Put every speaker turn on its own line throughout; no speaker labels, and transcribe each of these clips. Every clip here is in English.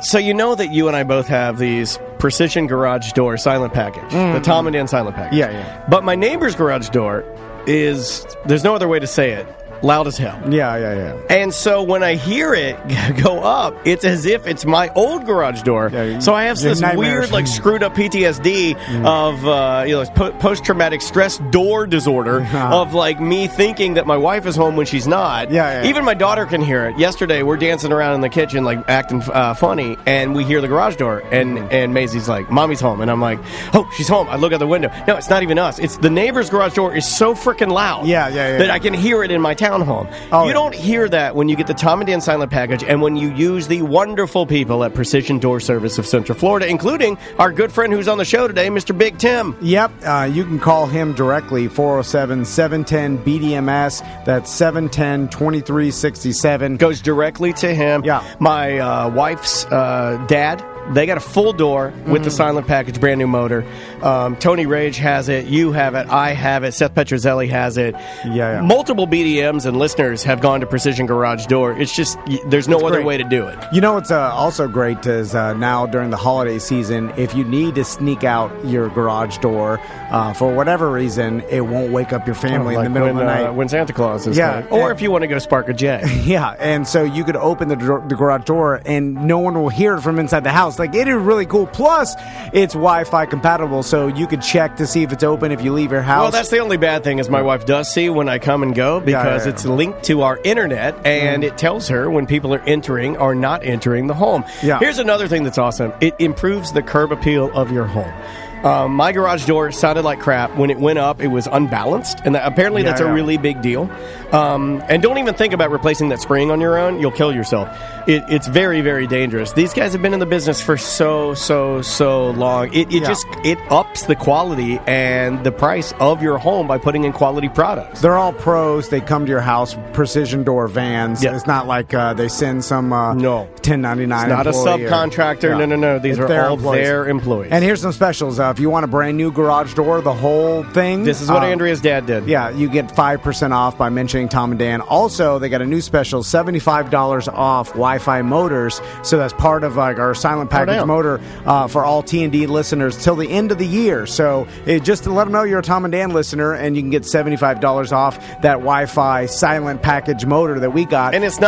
So you know that you and I both have these precision garage door silent package, the Tom and Dan silent package.
Yeah.
But my neighbor's garage door is, there's no other way to say it, loud as hell.
Yeah.
And so when I hear it go up, it's as if it's my old garage door.
Yeah,
so I have this weird, like, screwed up PTSD of post-traumatic stress door disorder of, like, me thinking that my wife is home when she's not.
Yeah.
Even my daughter can hear it. Yesterday, we're dancing around in the kitchen, like, acting funny, and we hear the garage door, and Maisie's like, Mommy's home. And I'm like, oh, she's home. I look out the window. No, it's not even us. It's the neighbor's garage door is so freaking loud that I can hear it in my townhome. You don't hear that when you get the Tom and Dan silent package and when you use the wonderful people at Precision Door Service of Central Florida, including our good friend who's on the show today, Mr. Big Tim.
Yep. You can call him directly, 407-710-BDMS. That's 710-2367.
Goes directly to him.
Yeah.
My wife's dad, they got a full door with the silent package, brand new motor. Tony Rage has it. You have it. I have it. Seth Petrozelli has it.
Yeah.
Multiple BDMs and listeners have gone to Precision Garage Door. It's just, there's no other way to do it.
You know what's also great is now during the holiday season, if you need to sneak out your garage door for whatever reason, it won't wake up your family in the middle of the night.
When Santa Claus is coming. Or if you want to go spark a jet.
Yeah, and so you could open the garage door and no one will hear it from inside the house. Like, it is really cool. Plus, it's Wi-Fi compatible, so you could check to see if it's open if you leave your house.
Well, that's the only bad thing is my wife does see when I come and go because it's linked to our internet, and it tells her when people are entering or not entering the home.
Yeah.
Here's another thing that's awesome. It improves the curb appeal of your home. My garage door sounded like crap. When it went up, it was unbalanced, and apparently that's a really big deal. And don't even think about replacing that spring on your own. You'll kill yourself. It's very, very dangerous. These guys have been in the business for so long. It ups the quality and the price of your home by putting in quality products.
They're all pros. They come to your house, precision door vans. It's not like they send some 1099
It's not
employee
a subcontractor. No. These are all their employees.
And here's some specials. If you want a brand new garage door, the whole thing.
This is what Andrea's dad did.
Yeah, you get 5% off by mentioning Tom and Dan. Also, they got a new special, $75 off Wi-Fi motors. So that's part of like our silent package motor for all T&D listeners till the end of the year. So just to let them know you're a Tom and Dan listener, and you can get $75 off that Wi-Fi silent package motor that we got.
And it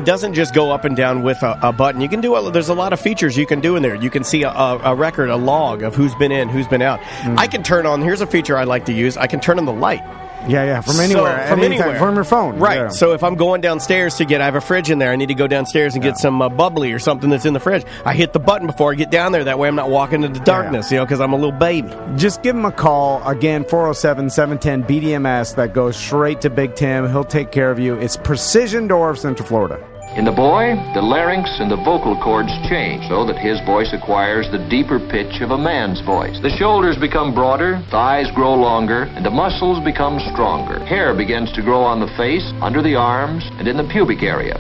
doesn't just go up and down with a button. You can do there's a lot of features you can do in there. You can see a record, a log of who's been in, who's been out. I can turn on, here's a feature I like to use, I can turn on the light.
Yeah, from anywhere.
From anywhere.
From your phone.
Right.
Yeah.
So if I'm going downstairs I have a fridge in there, I need to go downstairs and get some bubbly or something that's in the fridge. I hit the button before I get down there. That way I'm not walking into darkness, because I'm a little baby.
Just give him a call. Again, 407-710-BDMS. That goes straight to Big Tim. He'll take care of you. It's Precision Door of Central Florida.
In the boy, the larynx and the vocal cords change so that his voice acquires the deeper pitch of a man's voice. The shoulders become broader, thighs grow longer, and the muscles become stronger. Hair begins to grow on the face, under the arms, and in the pubic area.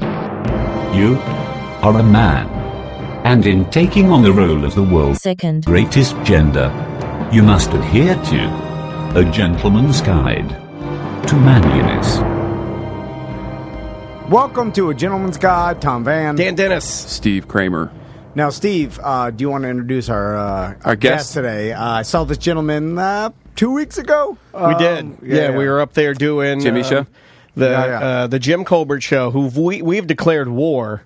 You are a man, and in taking on the role of the world's second greatest gender, you must adhere to A Gentleman's Guide to Manliness.
Welcome to A Gentleman's Guide. Tom Van.
Dan Dennis.
Steve Kramer.
Now, Steve, do you want to introduce our guest today? I saw this gentleman 2 weeks ago.
We did. We were up there doing
Jimmy show?
The Jim Colbert show, who we've declared war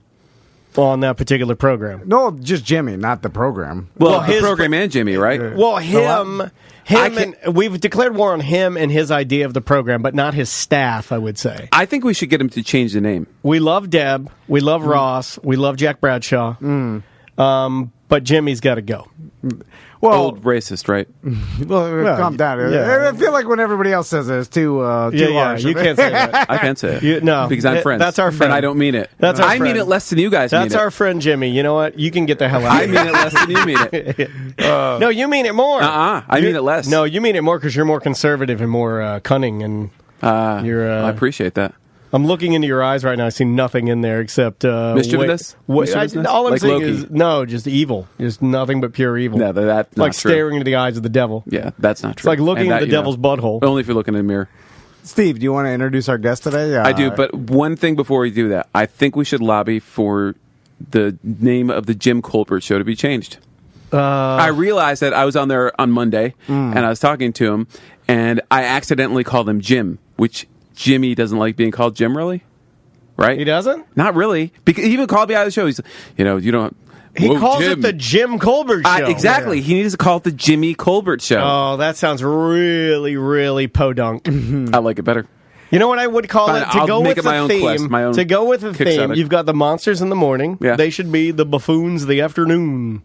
on that particular program.
No, just Jimmy, not the program.
Well, the program and Jimmy, right?
Well, him and we've declared war on him and his idea of the program, but not his staff, I would say.
I think we should get him to change the name.
We love Deb. We love Ross. We love Jack Bradshaw. But Jimmy's got to go.
Well,
old racist, right?
Well, calm down. Yeah. I feel like when everybody else says it, it's too harsh.
You can't say that.
I can't say it.
No,
because I'm friends.
That's our friend.
And I don't mean it.
I
mean it less than you guys mean it.
That's our friend Jimmy. You know what? You can get the hell out of here.
I mean it less than you mean it.
No, you mean it more.
I mean it less.
No, you mean it more because you're more conservative and more cunning. And you're.
I appreciate that.
I'm looking into your eyes right now. I see nothing in there except
mischievousness.
All I'm
like
seeing
Loki.
is just evil. Just nothing but pure evil.
No, that's
it's like
not true.
staring into the eyes of the devil.
Yeah, that's not true.
It's like looking at the devil's butthole.
Only if you're looking in the mirror.
Steve, do you want to introduce our guest today?
I do, but one thing before we do that, I think we should lobby for the name of the Jim Colbert Show to be changed. I realized that I was on there on Monday, and I was talking to him, and I accidentally called him Jim, which Jimmy doesn't like being called Jim, really? Right?
He doesn't?
Not really. Because he even called me out of the show. He's, you don't...
He calls
Jim.
it the Jim Colbert Show.
Exactly. He needs to call it the Jimmy Colbert Show.
Oh, that sounds really, really podunk.
I like it better.
You know what I would call
Fine,
it? To
I'll
go
make
with
it my
the
own
theme.
quest, my own
To go with the theme,
Kickstarter.
you've got the monsters in the morning.
Yeah.
They should be the buffoons of the afternoon.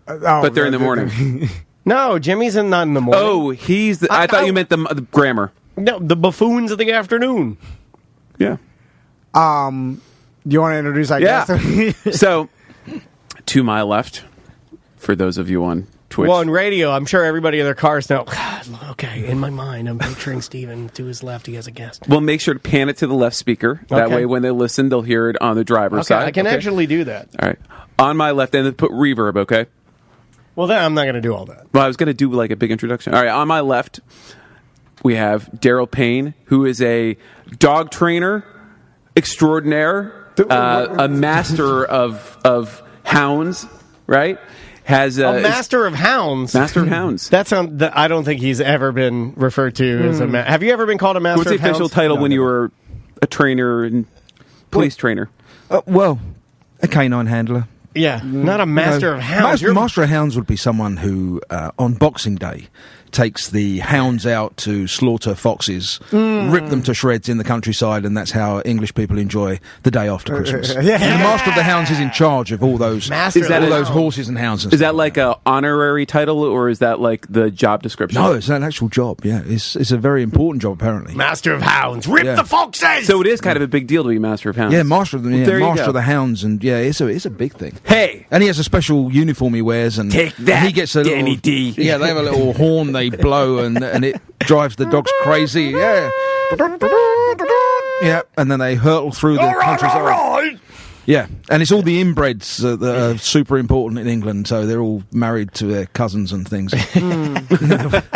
But they're in the morning.
No, Jimmy's not in the morning.
Oh, he's... I thought you meant the grammar.
No, the buffoons of the afternoon.
Yeah.
Do you want to introduce our guest?
So, to my left, for those of you on Twitch.
Well, on radio, I'm sure everybody in their cars know. God, okay, in my mind, I'm picturing Steven to his left. He has a guest.
Well, make sure to pan it to the left speaker. That
Okay.
way, when they listen, they'll hear it on the driver's side.
I can actually do that.
All right. On my left, and then put reverb, okay?
Well, then I'm not going to do all that.
Well, I was going to do like a big introduction. All right. On my left, we have Daryl Payne, who is a dog trainer extraordinaire, a master of hounds, right? Has
A master of hounds.
Master of hounds.
I don't think he's ever been referred to as a Have you ever been called a master
What's the
of hounds?
official title
No,
when you
never.
were a trainer and police trainer?
Well, a canine handler.
Yeah, not a master of hounds.
Master of hounds would be someone who, on Boxing Day, takes the hounds out to slaughter foxes, rip them to shreds in the countryside, and that's how English people enjoy the day after Christmas. And the Master of the Hounds is in charge of all those
Master
Is that
all
a-
those horses and hounds. And
Is
stuff
that like a honorary title, or is that like the job description?
No, it's an actual job. Yeah, it's a very important job apparently.
Master of hounds. Rip
Yeah.
the foxes!
So it is kind of a big deal to be master of hounds.
Yeah, Master of the
Well, there you
Master
go.
of the Hounds, and yeah, it's a big thing.
Hey,
And he has a special uniform he wears, and
Take that,
and he gets a
Danny
little,
D.
Yeah, they have a little horn they blow, and it drives the dogs crazy. Yeah, yeah, and then they hurtle through the countryside. Yeah, and it's all the inbreds that are super important in England, so they're all married to their cousins and things.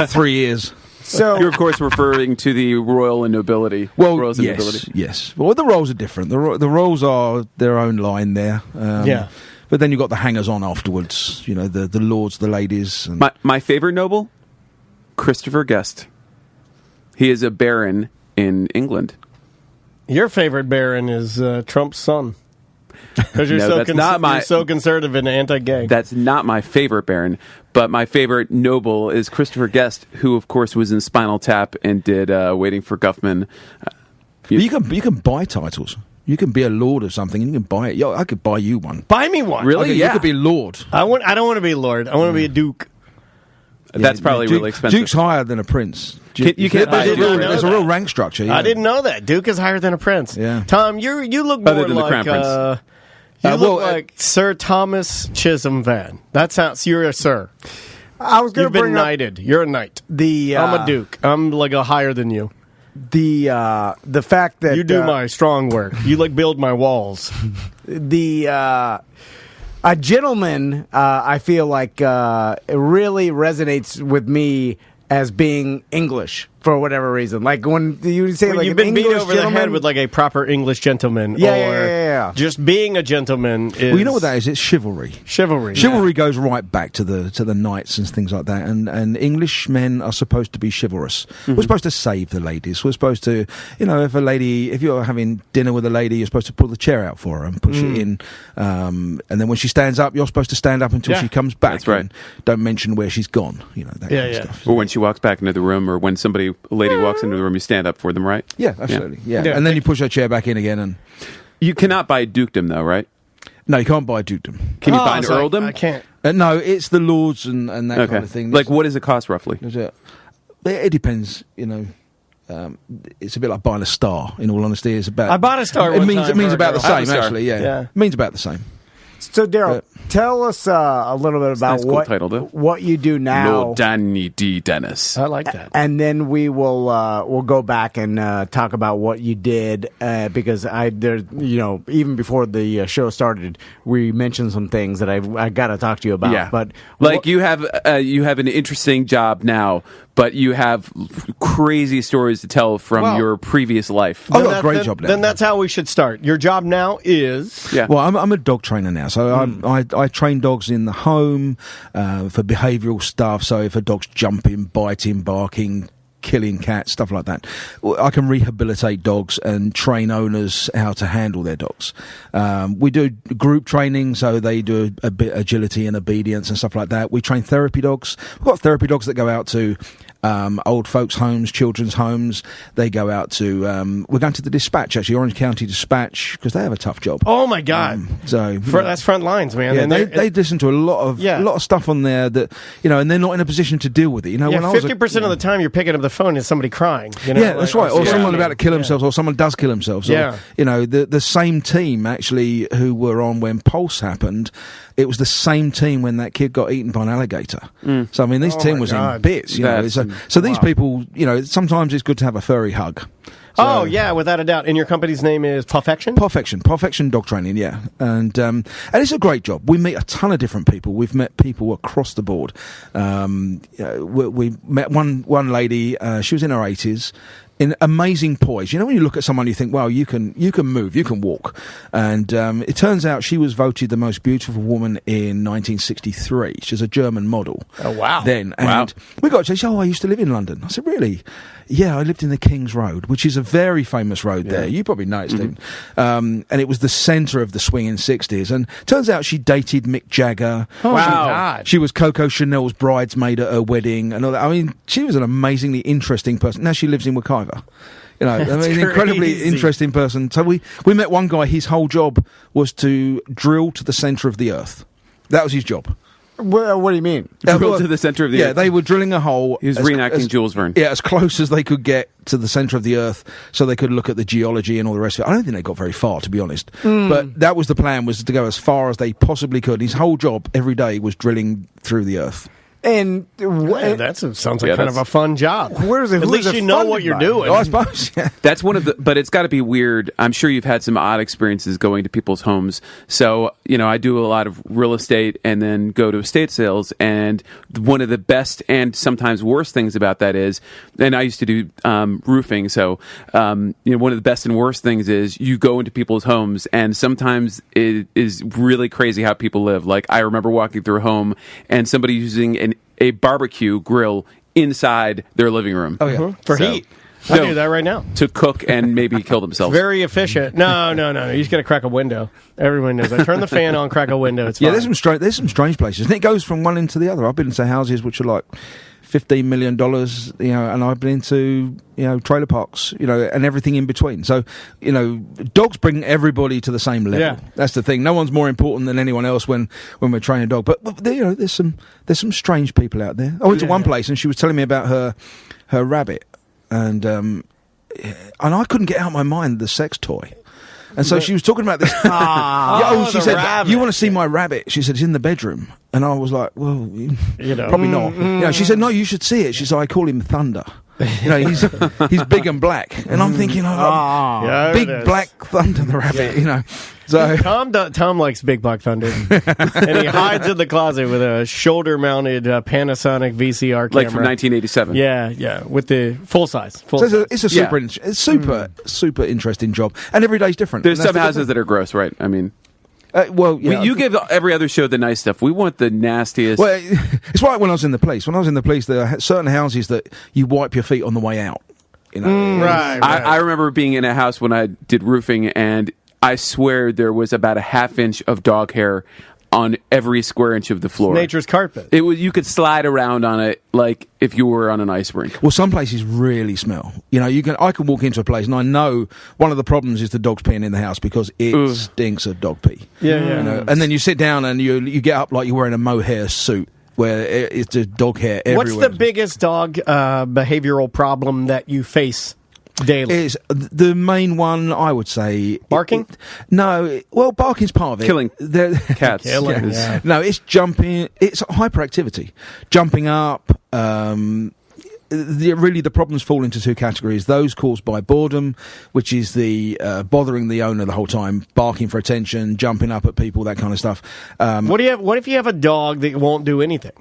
3 years.
So
you're of course referring to the royal and nobility.
Well,
royals and
yes,
nobility.
yes. Well, the roles are different. The roles are their own line there.
Yeah.
But then you've got the hangers-on afterwards. You know, the lords, the ladies. And
My favorite noble, Christopher Guest. He is a baron in England.
Your favorite baron is Trump's son. Because you're,
No, that's not my-
you're so conservative and anti-gay.
That's not my favorite baron, but my favorite noble is Christopher Guest, who of course was in Spinal Tap and did Waiting for Guffman.
you can buy titles. You can be a lord of something, and you can buy it. Yo, I could buy you one.
Buy me one.
Really?
Okay,
Yeah.
You could be lord.
I don't want to be a lord. I want to be a duke.
That's probably really expensive.
Duke's higher than a prince.
You can't buy
There's
a duke.
there's a real rank structure. Yeah.
I didn't know that. Duke is higher than a prince.
Yeah.
Tom, you look more
Other than the
like
Crown Prince.
you look
well,
like Sir Thomas Chisholm Van. That sounds. You're a sir.
I was going
You've
to
been
bring up
knighted. You're a knight.
the
I'm a duke. I'm like a higher than you.
the fact that
You do my strong work. You like build my walls.
a gentleman, I feel like really resonates with me as being English for whatever reason. Like when you say like
You've
an
been beat
English
over the head
gentleman-
with like a proper English gentleman.
Yeah,
or
yeah.
just being a gentleman is.
Well, you know what that is? It's chivalry.
Chivalry.
Chivalry goes right back to the knights and things like that. And English men are supposed to be chivalrous. We're supposed to save the ladies. We're supposed to, if you're having dinner with a lady, you're supposed to pull the chair out for her and push it in. And then when she stands up, you're supposed to stand up until
Yeah.
she comes back.
That's right.
And don't mention where she's gone. You know that
Yeah,
kind
yeah.
of stuff.
Or when she walks back into the room, or when a lady walks into the room, you stand up for them, right?
Yeah, absolutely. Yeah.
Yeah.
And then you push her chair back in again. And
You cannot buy a dukedom, though, right?
no, you can't buy a dukedom.
Can you
Oh,
buy an
it's like,
earldom?
I can't.
No, it's the lords and that
Okay.
kind of thing.
Like, what does it cost roughly?
It depends, it's a bit like buying a star. In all honesty, it's about.
I bought a star
It
one
means
time
it means
for a
about the
girl.
I have
same,
a star.
actually. Yeah,
Yeah.
it means about the same.
So, Daryl, tell us a little bit about what you do now.
Lord Danny D. Dennis.
I like that.
And then we'll go back and talk about what you did because even before the show started, we mentioned some things that I got to talk to you about.
Yeah.
But
you have an interesting job now, but you have crazy stories to tell from your previous life.
I've got a great job now.
Then that's how we should start. Your job now is...
Yeah. Well, I'm a dog trainer now, so I train dogs in the home for behavioural stuff. So if a dog's jumping, biting, barking, killing cats, stuff like that, I can rehabilitate dogs and train owners how to handle their dogs. We do group training, so they do a bit agility and obedience and stuff like that. We train therapy dogs. We've got therapy dogs that go out to old folks' homes, children's homes. They go out to we're going to the dispatch, actually, Orange County Dispatch, because they have a tough job.
Oh my God! That's front lines, man.
Yeah, they listen to a lot of stuff on there that and they're not in a position to deal with it.
50% of the time you're picking up the phone is somebody crying.
That's right. Or someone about to kill themselves, or someone does kill themselves.
Yeah.
Or, the same team actually who were on when Pulse happened. It was the same team when that kid got eaten by an alligator. So I mean, this team was in bits. So these people, sometimes it's good to have a furry hug.
So, without a doubt. And your company's name is Puffection?
Puffection dog training, yeah. And it's a great job. We meet a ton of different people. We've met people across the board. We met one lady, she was in her 80s. In amazing poise. When you look at someone, you think, wow, you can move, you can walk. And it turns out she was voted the most beautiful woman in 1963. She's a German model.
Oh, wow.
And we got to say, I used to live in London. I said, really? Yeah, I lived in the King's Road, which is a very famous road there. You probably know it, Stephen. And it was the centre of the swinging 60s. And turns out she dated Mick Jagger.
Oh, wow.
She was Coco Chanel's bridesmaid at her wedding and all that. I mean, she was an amazingly interesting person. Now she lives in Wekiva. Incredibly interesting person. So we met one guy, his whole job was to drill to the centre of the earth. That was his job.
What do you mean?
Drill to the centre of the earth?
Yeah, they were drilling a hole.
He was reenacting Jules Verne.
Yeah, as close as they could get to the centre of the earth so they could look at the geology and all the rest of it. I don't think they got very far, to be honest. But that was the plan, was to go as far as they possibly could. His whole job every day was drilling through the earth.
And
that sounds like kind of a fun job.
At
least you know what you're doing.
Oh, I suppose. Yeah.
That's one of the. But it's got to be weird. I'm sure you've had some odd experiences going to people's homes. So I do a lot of real estate and then go to estate sales. And one of the best and sometimes worst things about that is, and I used to do roofing. So one of the best and worst things is you go into people's homes, and sometimes it is really crazy how people live. Like I remember walking through a home and somebody using a barbecue grill inside their living room.
Oh, yeah.
For heat. I do that right now.
To cook and maybe kill themselves.
Very efficient. No. You just got to crack a window. Everyone knows. I turn the fan on, crack a window. It's fine.
Yeah, there's some strange places. And it goes from one end to the other. I've been into houses which are like $15 million, and I've been into, trailer parks, and everything in between. So, dogs bring everybody to the same level.
Yeah.
That's the thing. No one's more important than anyone else when we're training a dog. But there's some strange people out there. I went to one place and she was telling me about her rabbit, and I couldn't get out of my mind the sex toy. And so she was talking about this. She said, rabbit. You want to see my rabbit? She said, it's in the bedroom. And I was like, well, probably not. She said, no, you should see it. She said, I call him Thunder. He's big and black. And I'm thinking, big black Thunder the rabbit, So
Tom likes Big Black Thunder. And he hides in the closet with a shoulder-mounted Panasonic VCR camera.
Like from 1987.
Yeah, with the full size.
It's a super interesting job. And every day's different.
There's some houses that are gross, right? I mean... you give every other show the nice stuff. We want the nastiest.
Well, it's like when I was in the police. When I was in the police, there are certain houses that you wipe your feet on the way out.
Right.
I remember being in a house when I did roofing, and I swear there was about a half-inch of dog hair on every square inch of the floor.
Nature's carpet.
You could slide around on it like if you were on an ice rink.
Well, some places really smell. I can walk into a place and I know one of the problems is the dog's peeing in the house because it stinks of dog pee.
Yeah.
And then you sit down and you get up like you're wearing a mohair suit where it's just dog hair everywhere.
What's the biggest dog behavioral problem that you face daily?
Is the main one, I would say.
Barking?
Well, barking's part of it.
Killing cats.
Killing, yeah.
No, it's jumping. It's hyperactivity. Jumping up. Really, the problems fall into two categories: those caused by boredom, which is the bothering the owner the whole time, barking for attention, jumping up at people, that kind of stuff.
What if you have a dog that won't do anything?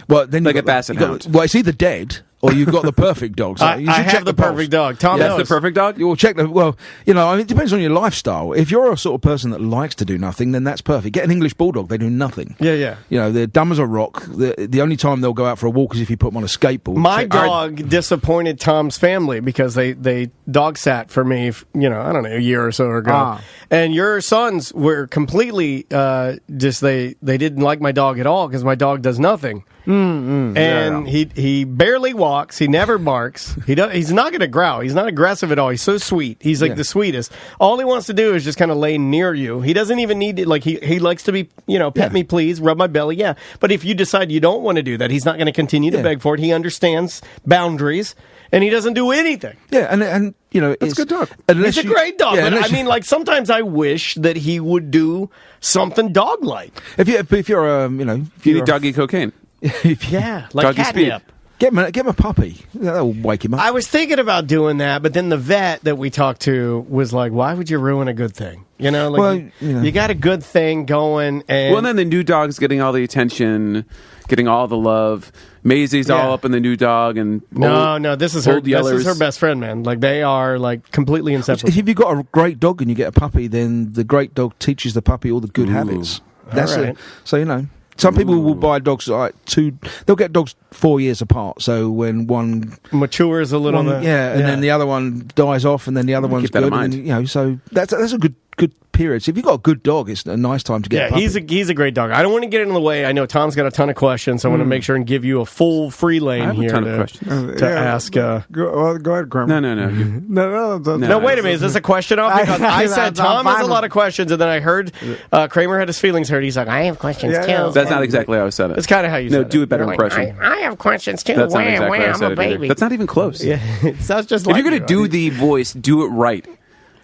Well, then
Like a basset hound.
Well, it's either dead or you've got the perfect dog. So you
I
should check
have the
pulse.
perfect dog. Tom
That's
knows.
the perfect dog?
You'll check the. Well, it depends on your lifestyle. If you're a sort of person that likes to do nothing, then that's perfect. Get an English bulldog; they do nothing.
Yeah.
They're dumb as a rock. The only time they'll go out for a walk is if you put them on a skateboard.
My dog disappointed Tom's family because they dog sat for me, I don't know, a year or so ago. And your sons were completely they didn't like my dog at all because my dog does nothing. And he barely walks. He never barks. He's not going to growl. He's not aggressive at all. He's so sweet. He's like the sweetest. All he wants to do is just kind of lay near you. He doesn't even need to, like, he likes to be, pet me, please, rub my belly. Yeah. But if you decide you don't want to do that, he's not going to continue to beg for it. He understands boundaries and he doesn't do anything.
Yeah. And
It's a good dog.
He's a great dog. Yeah, but sometimes I wish that he would do something dog-like.
If you're
You need doggy cocaine.
Yeah, like
Doggy
catnip.
speed.
Get him a puppy. That'll wake him up.
I was thinking about doing that, but then the vet that we talked to was like, "Why would you ruin a good thing? You got a good thing going." And
then the new dog's getting all the attention, getting all the love. Maisie's all up in the new dog, and
this is her best friend, man. Like, they are like completely inseparable.
If you've got a great dog and you get a puppy, then the great dog teaches the puppy all the good habits. That's
right.
it. So some people will buy dogs they'll get dogs 4 years apart. So when one
matures a little bit,
and then the other one dies off, and then the other one's
keep that in
good.
mind.
And, so that's a good period. So if you've got a good dog, it's a nice time to get.
Yeah, he's a great dog. I don't want to get in the way. I know Tom's got a ton of questions, so I want to make sure and give you a full free lane
I have
here
a ton of questions.
to ask.
Go ahead, Kramer.
No.
No, wait a minute. Is this a question off? Because I said Tom has a lot of questions, and then I heard Kramer had his feelings hurt. He's like, I have questions too.
That's not exactly how I said it.
That's kind of how you said it.
No, do a better impression.
I have questions too.
That's not exactly how I said
I'm a
it either.
baby.
That's not even close.
Yeah, it sounds just
If
like
you're going to do the voice, do it right.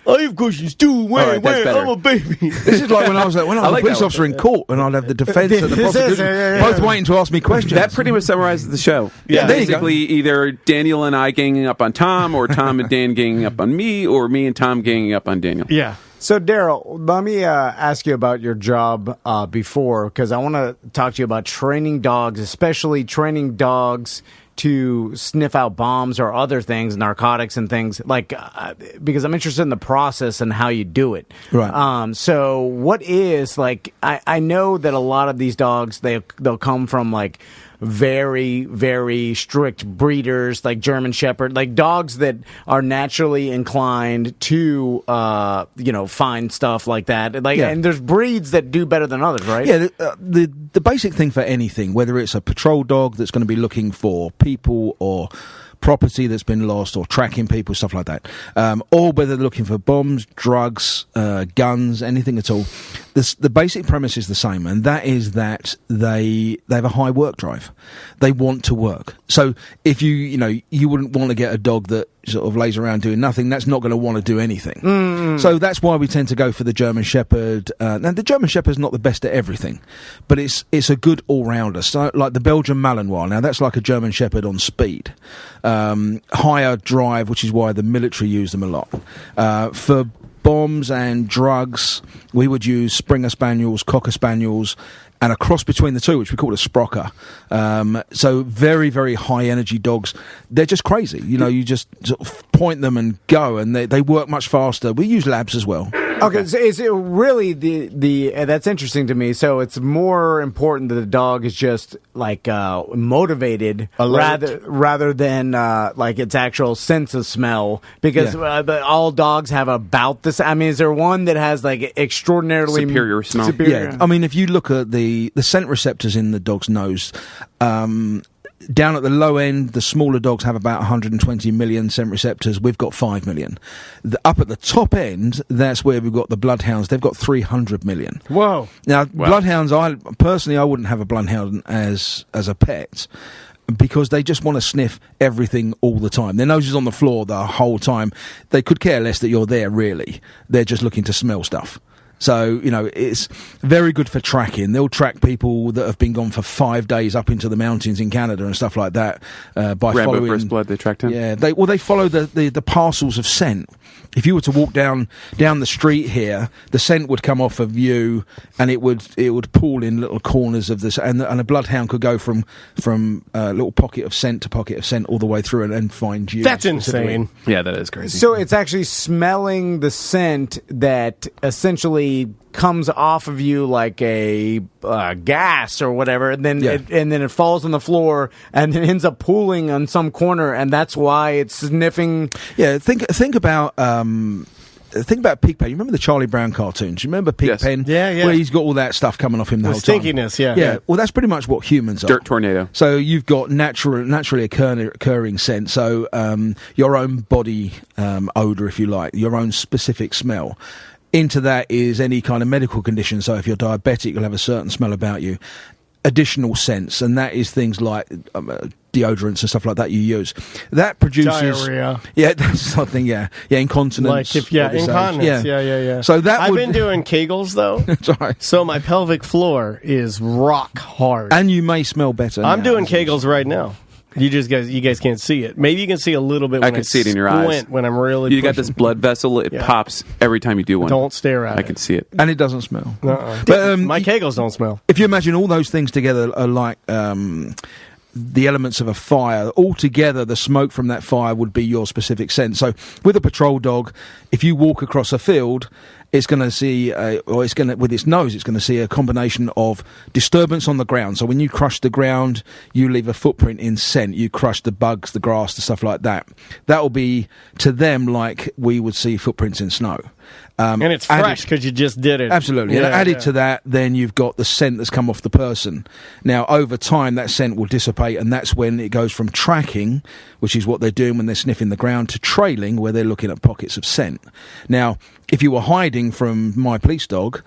I have questions too.
Right, that's better.
I'm a baby.
This is like when I was a police officer in court, and I'd have the defence and the prosecution both waiting to ask me questions.
That pretty much summarizes the show.
Yeah, there you go.
Basically, either Daniel and I ganging up on Tom, or Tom and Dan ganging up on me, or me and Tom ganging up on Daniel.
Yeah.
So, Daryl, let me ask you about your job before, because I want to talk to you about training dogs, especially training dogs to sniff out bombs or other things, narcotics and things, like because I'm interested in the process and how you do it.
Right.
So what is, like, I know that a lot of these dogs, they'll come from, like, very, very strict breeders, like German Shepherd, like dogs that are naturally inclined to, find stuff like that. Like, and there's breeds that do better than others, right?
Yeah, the basic thing for anything, whether it's a patrol dog that's going to be looking for people or property that's been lost or tracking people, stuff like that, or whether they're looking for bombs, drugs, guns, anything at all, the basic premise is the same, and that is that they have a high work drive. They want to work. So if you wouldn't want to get a dog that sort of lays around doing nothing, that's not going to want to do anything. So that's why we tend to go for the German Shepherd. Now, the German Shepherd's not the best at everything, but it's a good all-rounder. So, like the Belgian Malinois, now that's like a German Shepherd on speed. Higher drive, which is why the military use them a lot. For bombs and drugs, we would use Springer Spaniels, Cocker Spaniels, and a cross between the two, which we call a Sprocker. So very, very high energy dogs. They're just crazy. You just sort of point them and go, and they work much faster. We use labs as well.
Okay, so is it really the that's interesting to me. So it's more important that the dog is just like motivated rather than like its actual sense of smell, because all dogs have about this. I mean, is there one that has like extraordinarily
superior smell?
Yeah, I mean, if you look at the scent receptors in the dog's nose, down at the low end, the smaller dogs have about 120 million scent receptors. We've got 5 million. Up at the top end, that's where we've got the bloodhounds. They've got 300 million.
Whoa.
Now, bloodhounds, I wouldn't have a bloodhound as a pet. because they just want to sniff everything all the time. Their nose is on the floor the whole time. They could care less that you're there, really. They're just looking to smell stuff. So, it's very good for tracking. They'll track people that have been gone for 5 days up into the mountains in Canada and stuff like that by following...
First Blood, they tracked him?
Yeah, they follow the parcels of scent. If you were to walk down the street here, the scent would come off of you, and it would pool in little corners of this, and a bloodhound could go from a little pocket of scent to pocket of scent all the way through and find you.
That's insane.
Yeah, that is crazy.
So it's actually smelling the scent that essentially comes off of you like a gas or whatever, and then it falls on the floor and then ends up pooling on some corner, and that's why it's sniffing.
Yeah, think about Pigpen. You remember the Charlie Brown cartoons? You remember Pigpen?
Yes. Yeah.
Where he's got all that stuff coming off him the whole time.
Stinkiness,
Yeah. Well, that's pretty much what humans are.
Dirt tornado.
So you've got naturally occurring scent. So your own body odor, if you like, your own specific smell. Into that is any kind of medical condition. So if you're diabetic, you'll have a certain smell about you. Additional scents, and that is things like deodorants and stuff like that you use. That produces
diarrhea.
Yeah, that's something. Yeah, incontinence.
Like incontinence. Yeah.
So
I've been doing Kegels though.
Sorry.
So my pelvic floor is rock hard,
and you may smell better.
I'm doing Kegels right now. You guys can't see it. Maybe you can see a little bit. When
I can see it in your eyes
when I'm really.
You got this blood vessel; it pops every time you do one.
Don't stare at it.
I can see it,
and it doesn't smell.
But my Kegels don't smell.
If you imagine all those things together are like the elements of a fire. Altogether, the smoke from that fire would be your specific scent. So, with a patrol dog, if you walk across a field, it's going to see, with its nose, it's going to see a combination of disturbance on the ground. So when you crush the ground, you leave a footprint in scent. You crush the bugs, the grass, the stuff like that. That will be, to them, like we would see footprints in snow.
And it's fresh because you just did it.
Absolutely.
Yeah,
and added to that, then you've got the scent that's come off the person. Now, over time, that scent will dissipate, and that's when it goes from tracking, which is what they're doing when they're sniffing the ground, to trailing, where they're looking at pockets of scent. Now, if you were hiding from my police dog,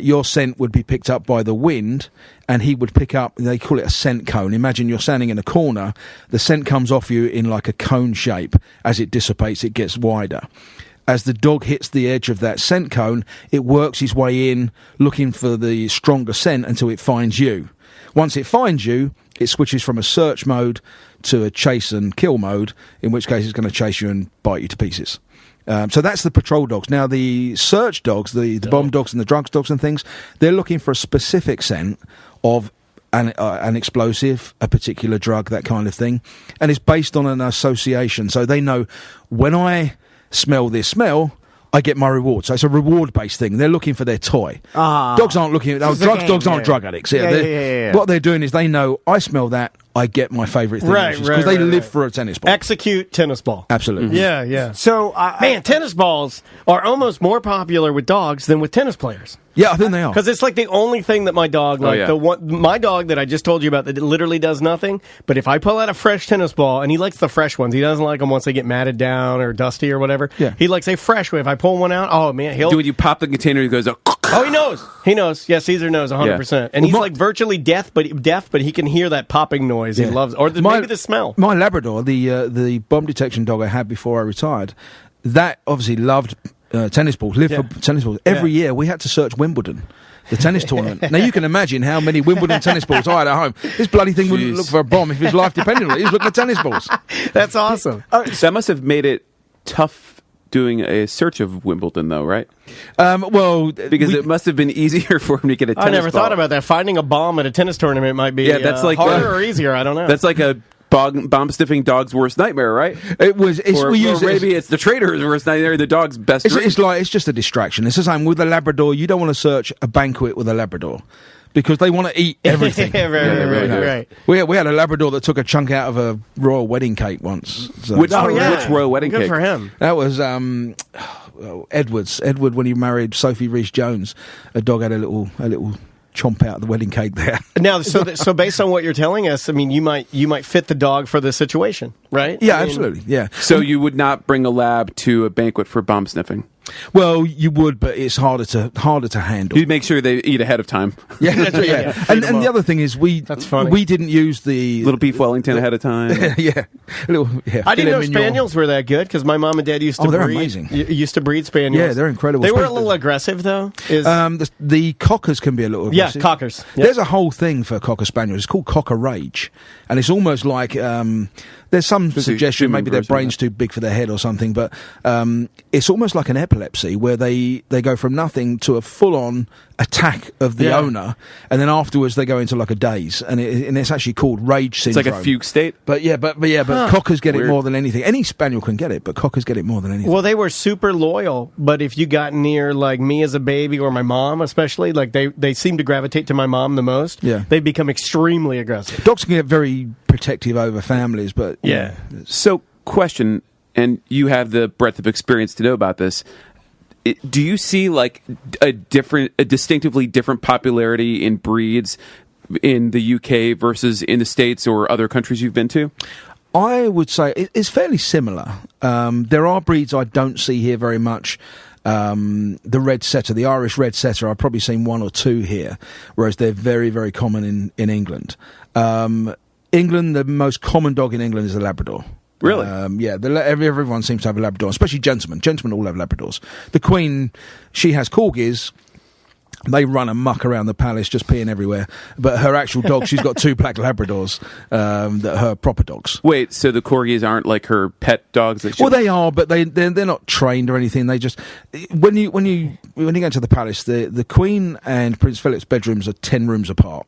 your scent would be picked up by the wind, and he would pick up, they call it a scent cone. Imagine you're standing in a corner, the scent comes off you in like a cone shape. As it dissipates, it gets wider. As the dog hits the edge of that scent cone, it works its way in, looking for the stronger scent until it finds you. Once it finds you, it switches from a search mode to a chase and kill mode, in which case it's going to chase you and bite you to pieces. So that's the patrol dogs. Now, the search dogs, the bomb dogs and the drugs dogs and things, they're looking for a specific scent of an explosive, a particular drug, that kind of thing. And it's based on an association. So they know, when I smell this smell, I get my reward. So it's a reward-based thing. They're looking for their toy. Dogs aren't looking at... Dogs aren't drug addicts. Yeah. What they're doing is they know, I smell that, I get my favourite thing. Because they live for a tennis ball.
Execute tennis ball.
Absolutely.
Mm-hmm. Yeah.
So,
tennis balls are almost more popular with dogs than with tennis players.
Yeah, I think they are.
Because it's like the only thing that my dog, my dog that I just told you about that literally does nothing, but if I pull out a fresh tennis ball, and he likes the fresh ones, he doesn't like them once they get matted down or dusty or whatever.
Yeah.
He likes a fresh one. If I pull one out, oh man, he'll...
When you pop the container, he goes...
Oh, he knows. He knows. Yeah, Caesar knows 100%. Yeah. And he's like virtually deaf, but he can hear that popping noise. He loves it. Or maybe the smell.
My Labrador, the bomb detection dog I had before I retired, that obviously loved tennis balls, lived for tennis balls. Every year we had to search Wimbledon, the tennis tournament. Now you can imagine how many Wimbledon tennis balls I had at home. This bloody thing wouldn't look for a bomb if his life depended on it. He was looking at tennis balls.
That's awesome.
That must have made it tough doing a search of Wimbledon, though, right? Because it must have been easier for him to get a tennis ball.
I never thought about that. Finding a bomb at a tennis tournament might be
that's like
harder or easier. I don't know.
That's like a bomb-sniffing dog's worst nightmare, right? Maybe it's the trader's worst nightmare, the dog's best dream.
It's just a distraction. It's the same with a Labrador. You don't want to search a banquet with a Labrador, because they want to eat everything.
Right.
We had a Labrador that took a chunk out of a royal wedding cake once. So.
Which royal wedding cake?
Good for him.
That was Edward's. Edward, when he married Sophie Rhys-Jones, a dog had a little chomp out the wedding cake there.
Now, so based on what you're telling us, I mean, you might fit the dog for the situation, right?
Yeah, absolutely. Yeah.
So you would not bring a lab to a banquet for bomb sniffing?
Well, you would, but it's harder to handle.
You make sure they eat ahead of time.
Yeah, yeah. And the other thing is, we didn't use the
little beef Wellington ahead of time.
Yeah,
I didn't know spaniels were that good because my mom and dad used to
they're
breed.
amazing.
Used to breed spaniels.
Yeah, they're incredible.
They were a little aggressive though.
The cockers can be a little aggressive.
Yeah, cockers. Yep.
There's a whole thing for cocker spaniels. It's called cocker rage, and it's almost like there's some suggestion maybe their brain's too big for their head or something, but it's almost like an epilepsy where they go from nothing to a full-on attack of the owner, and then afterwards they go into like a daze, and it's actually called rage syndrome.
It's like a fugue state.
But cockers get it more than anything. Any spaniel can get it, but cockers get it more than anything.
Well, they were super loyal, but if you got near like me as a baby or my mom especially, like they seem to gravitate to my mom the most.
Yeah,
they become extremely aggressive.
Dogs can get very protective over families, but
yeah.
So, question, and you have the breadth of experience to know about this. Do you see like a distinctively different popularity in breeds in the UK versus in the States or other countries you've been to?
I would say it's fairly similar. There are breeds I don't see here very much. The red setter, the Irish red setter, I've probably seen one or two here, whereas they're very, very common in England. England, the most common dog in England is a Labrador.
Really?
Yeah, everyone seems to have a Labrador, especially gentlemen. Gentlemen all have Labradors. The Queen, she has corgis. They run amok around the palace, just peeing everywhere. But her actual dog, she's got two black Labradors, that are her proper dogs.
Wait, so the corgis aren't like her pet dogs?
Well, they are, but they're not trained or anything. They just when you go into the palace, the Queen and Prince Philip's bedrooms are 10 rooms apart.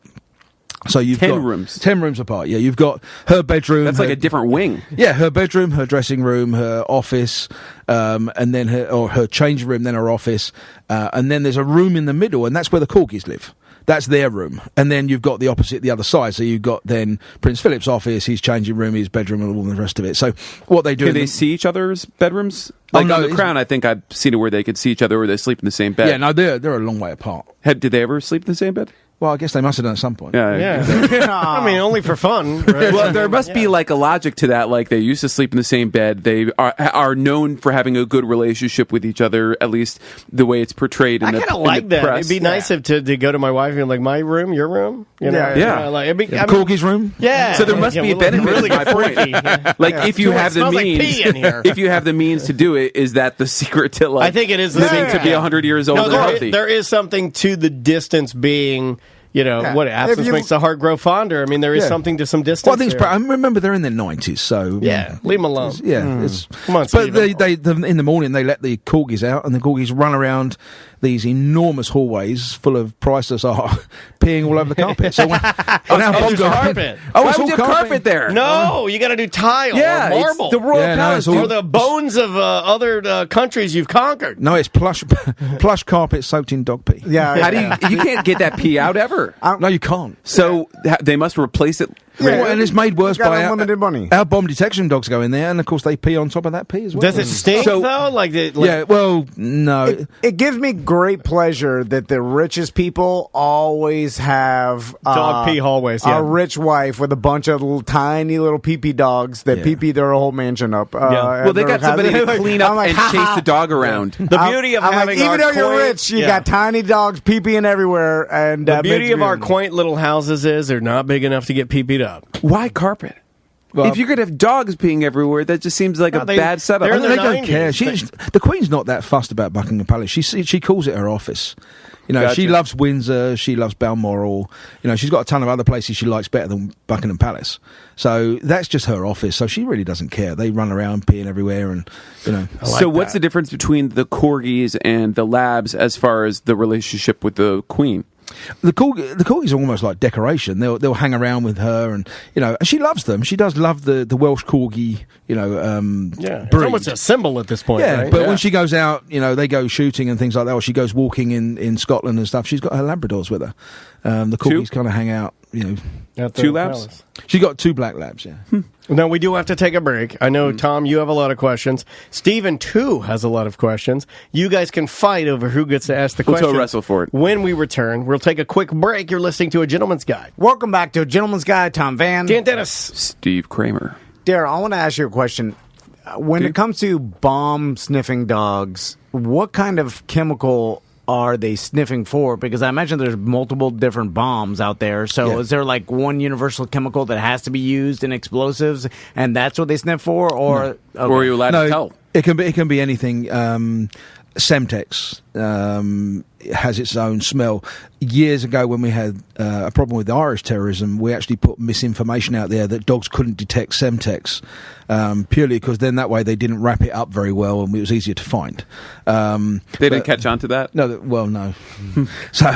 So you've
10 rooms.
10 rooms apart, yeah. You've got her bedroom.
That's like a different wing.
Yeah, her bedroom, her dressing room, her office, and then her changing room, then her office. And then there's a room in the middle, and that's where the corgis live. That's their room. And then you've got the opposite, the other side. So you've got then Prince Philip's office, his changing room, his bedroom, and all the rest of it. So what they do...
Can they see each other's bedrooms? Like on The Crown, I think I've seen it where they could see each other or they sleep in the same bed.
Yeah, no, they're a long way apart.
Did they ever sleep in the same bed?
Well, I guess they must have done at some point.
Yeah.
I mean, only for fun. Right?
Well, there must be like a logic to that. Like they used to sleep in the same bed. They are known for having a good relationship with each other, at least the way it's portrayed in
I
the
kind of like that.
press.
It'd be nice if to go to my wife and be like, my room, your room? You know?
Yeah.
Like, it'd be,
Corgi's room?
Yeah.
So there must be a benefit.
Really
My point. Like if you have the means,
like in here.
if you have the means to do it, is that the secret to like?
I think it is the
living
secret.
to be 100 years old and healthy.
There is something to the distance being. You know, what absence makes the heart grow fonder. I mean, there is something to some distance.
Well, I think I remember they're in their 90s, so...
leave them alone.
Come on, Steve. But in the morning, they let the corgis out, and the corgis run around these enormous hallways full of priceless art, peeing all over the carpet. So
carpet.
Why would you have carpet there?
No, you got to do tile or marble.
It's the royal palace.
Or the bones of other countries you've conquered.
No, it's plush carpet soaked in dog pee.
Yeah.
How do you can't get that pee out ever.
No, you can't.
So they must replace it.
Yeah, and it's made worse by
unlimited money.
Our bomb detection dogs go in there, and of course they pee on top of that pee as well.
Does it stink though?
Yeah, well, no.
It gives me great pleasure that the richest people always have
dog pee hallways.
A rich wife with a bunch of tiny little pee-pee dogs that pee-pee their whole mansion up.
Well, they got somebody to clean up and chase the dog around.
The beauty of having
even though you're rich, you got tiny dogs pee-peeing everywhere. And
the beauty of our quaint little houses is they're not big enough to get pee-peed up.
Why carpet? Well, if you could have dogs peeing everywhere, that just seems like a bad setup.
They don't care. The Queen's not that fussed about Buckingham Palace. She calls it her office. You know, she loves Windsor. She loves Balmoral. You know, she's got a ton of other places she likes better than Buckingham Palace. So that's just her office. So she really doesn't care. They run around peeing everywhere, and you know.
So what's the difference between the corgis and the labs as far as the relationship with the Queen?
The corgis are almost like decoration. They'll hang around with her, and you know, and she loves them. She does love the Welsh corgi, you know.
It's almost a symbol at this point.
Yeah,
right?
but when she goes out, you know, they go shooting and things like that, or she goes walking in Scotland and stuff. She's got her Labradors with her. The corgis kind of hang out, you know.
Two labs?
Palace.
She got two black labs, yeah.
Now, we do have to take a break. I know, Tom, you have a lot of questions. Steven, too, has a lot of questions. You guys can fight over who gets to ask the question.
We'll wrestle for it.
When we return, we'll take a quick break. You're listening to A Gentleman's Guide.
Welcome back to A Gentleman's Guide. Tom Van.
Dan Dennis.
Steve Kramer.
Darryl, I want to ask you a question. when it comes to bomb sniffing dogs, what kind of chemical are they sniffing for? Because I imagine there's multiple different bombs out there. So is there like one universal chemical that has to be used in explosives, and that's what they sniff for? Or
or are you allowed to tell?
It can be anything. Semtex has its own smell. Years ago, when we had a problem with Irish terrorism, we actually put misinformation out there that dogs couldn't detect Semtex, purely because then that way they didn't wrap it up very well and it was easier to find.
They didn't catch on to that?
No. So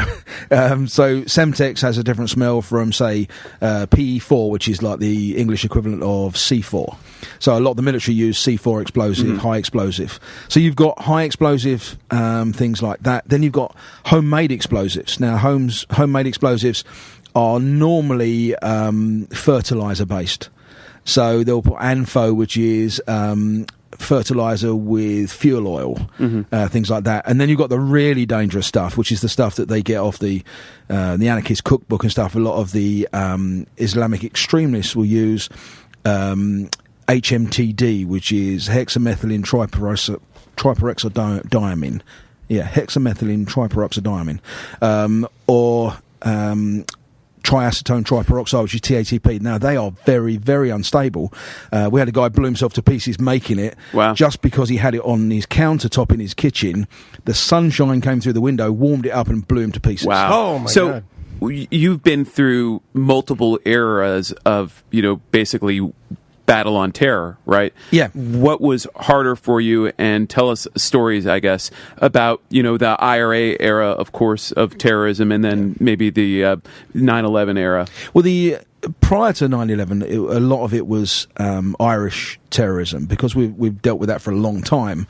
Semtex has a different smell from, say, PE4, which is like the English equivalent of C4. So a lot of the military use C4 explosive, high explosive. So you've got high explosive things like that. Then you've got homemade explosives. Now, homemade explosives are normally fertilizer based. So they'll put ANFO, which is fertilizer with fuel oil, things like that. And then you've got the really dangerous stuff, which is the stuff that they get off the anarchist cookbook and stuff. A lot of the Islamic extremists will use HMTD, which is hexamethylene triperoxydiamine. Yeah, hexamethylene triperoxydiamine. Or triacetone triperoxide, which is TATP. Now, they are very, very unstable. We had a guy blew himself to pieces making it just because he had it on his countertop in his kitchen. The sunshine came through the window, warmed it up, and blew him to pieces.
Wow.
Oh, my God.
You've been through multiple eras of, basically battle on terror, right?
Yeah.
What was harder for you? And tell us stories, I guess, about, the IRA era, of course, of terrorism, and then maybe the 9/11 era.
Well, prior to 9/11, a lot of it was Irish terrorism, because we've dealt with that for a long time.